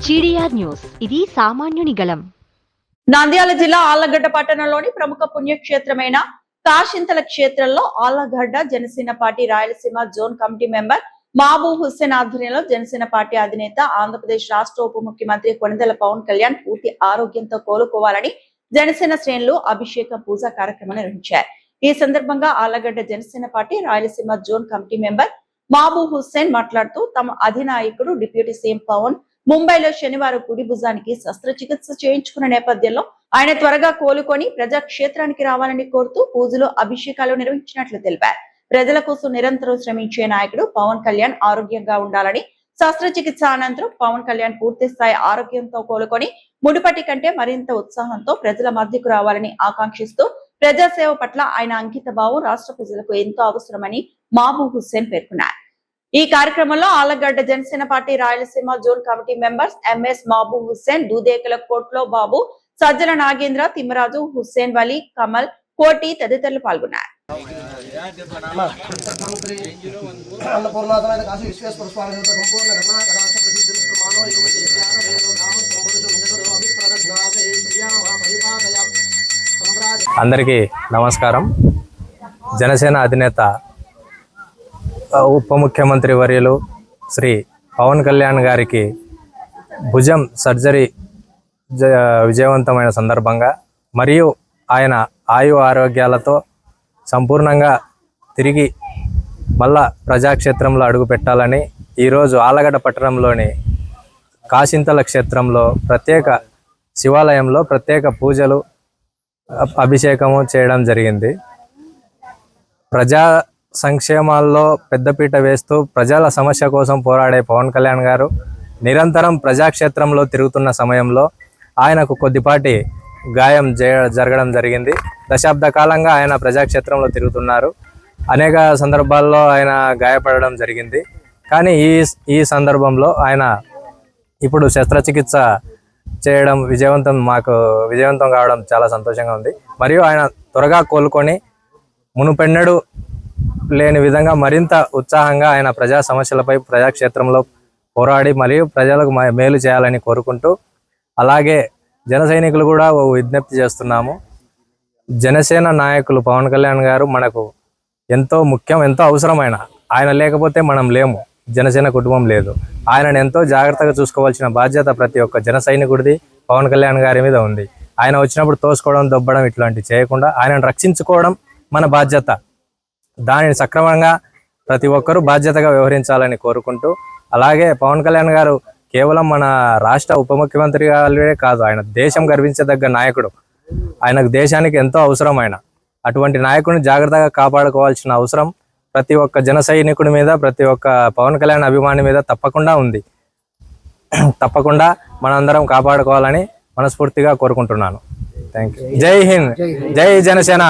GDR news ఇది సామాన్యుని గళం. నంద్యాల జిల్లా ఆళ్లగడ్డ పట్టణంలోని ప్రముఖ పుణ్యక్షేత్రమైన కాశింతల క్షేత్రంలో Allagadda Janasena party Rayalaseema zone committee member Mahaboob Hussain ఆధ్వర్యంలో జనసేన పార్టీ అధినేత ఆంధ్రప్రదేశ్ రాష్ట్ర ఉప ముఖ్యమంత్రి కొణిదెల పవన్ కళ్యాణ్ పూర్తి ఆరోగ్యంతో కోలుకోవాలని జనసేన శ్రేణులు అభిషేక పూజా కార్యక్రమం నిర్వహించారు. ఈ సందర్భంగా Allagadda Janasena party Rayalaseema zone committee member Mahaboob Hussain మాట్లాడుతూ తమ అధినాయకుడు డిప్యూటీ సీఎం పవన్ ముంబైలో శనివారం కుడి భుజానికి శస్త్రచికిత్స చేయించుకున్న నేపథ్యంలో ఆయన త్వరగా కోలుకొని ప్రజాక్షేత్రానికి రావాలని కోరుతూ పూజలు అభిషేకాలు నిర్వహించినట్లు తెలిపారు. ప్రజల కోసం నిరంతరం శ్రమించే నాయకుడు పవన్ కళ్యాణ్ ఆరోగ్యంగా ఉండాలని, శస్త్రచికిత్స అనంతరం పవన్ కళ్యాణ్ పూర్తి స్థాయి ఆరోగ్యంతో కోలుకొని మునుపటి కంటే మరింత ఉత్సాహంతో ప్రజల మధ్యకు రావాలని ఆకాంక్షిస్తూ ప్రజాసేవ పట్ల ఆయన అంకిత భావం రాష్ట్ర ప్రజలకు ఎంతో అవసరమని మహబూబ్ హుస్సేన్ పేర్కొన్నారు. ఈ కార్యక్రమంలో Allagadda Janasena party Rayalaseema zone committee members MS Mahaboob Hussain, Dudekula కోట్లో బాబు, సజ్జల నాగేంద్ర, తిమ్మరాజు, హుస్సేన్ వలీ, కమల్, కోటి తదితరులు పాల్గొన్నారు. అందరికీ నమస్కారం. జనసేన అధినేత ఉప ముఖ్యమంత్రి వర్యులు శ్రీ పవన్ కళ్యాణ్ గారికి భుజం సర్జరీ విజయవంతమైన సందర్భంగా మరియు ఆయన ఆయు ఆరోగ్యాలతో సంపూర్ణంగా తిరిగి మళ్ళా ప్రజాక్షేత్రంలో అడుగు పెట్టాలని ఈరోజు ఆళ్లగడ్డ పట్టణంలోని కాశింతల క్షేత్రంలో ప్రత్యేక శివాలయంలో ప్రత్యేక పూజలు అభిషేకము చేయడం జరిగింది. ప్రజా సంక్షేమాల్లో పెద్దపీట వేస్తూ ప్రజల సమస్య కోసం పోరాడే పవన్ కళ్యాణ్ గారు నిరంతరం ప్రజాక్షేత్రంలో తిరుగుతున్న సమయంలో ఆయనకు కొద్దిపాటి గాయం జరగడం జరిగింది. దశాబ్ద కాలంగా ఆయన ప్రజాక్షేత్రంలో తిరుగుతున్నారు. అనేక సందర్భాల్లో ఆయన గాయపడడం జరిగింది. కానీ ఈ సందర్భంలో ఆయన ఇప్పుడు శస్త్రచికిత్స చేయడం విజయవంతం కావడం చాలా సంతోషంగా ఉంది. మరియు ఆయన త్వరగా కోలుకొని మునుపెన్నడూ లేని విధంగా మరింత ఉత్సాహంగా ఆయన ప్రజా సమస్యలపై ప్రజాక్షేత్రంలో పోరాడి మరియు ప్రజలకు మేలు చేయాలని కోరుకుంటూ, అలాగే జన సైనికులు కూడా విజ్ఞప్తి చేస్తున్నాము. జనసేన నాయకులు పవన్ కళ్యాణ్ గారు మనకు ఎంతో ముఖ్యం, ఎంతో అవసరమైన. ఆయన లేకపోతే మనం లేము, జనసేన కుటుంబం లేదు. ఆయనను ఎంతో జాగ్రత్తగా చూసుకోవాల్సిన బాధ్యత ప్రతి ఒక్క జన సైనికుడిది పవన్ కళ్యాణ్ గారి మీద ఉంది. ఆయన వచ్చినప్పుడు తోసుకోవడం, దొబ్బడం ఇట్లాంటివి చేయకుండా ఆయనను రక్షించుకోవడం మన బాధ్యత. దానిని సక్రమంగా ప్రతి ఒక్కరూ బాధ్యతగా వ్యవహరించాలని కోరుకుంటూ, అలాగే పవన్ కళ్యాణ్ గారు కేవలం మన రాష్ట్ర ఉప ముఖ్యమంత్రి గారే కాదు, ఆయన దేశం గర్వించదగ్గ నాయకుడు. ఆయనకు దేశానికి ఎంతో అవసరం. అటువంటి నాయకుడిని జాగ్రత్తగా కాపాడుకోవాల్సిన అవసరం ప్రతి ఒక్క జన సైనికుడి మీద, ప్రతి ఒక్క పవన్ కళ్యాణ్ అభిమాని మీద తప్పకుండా ఉంది. తప్పకుండా మనందరం కాపాడుకోవాలని మనస్ఫూర్తిగా కోరుకుంటున్నాను. Thank you. జై హింద్, జై జనసేన.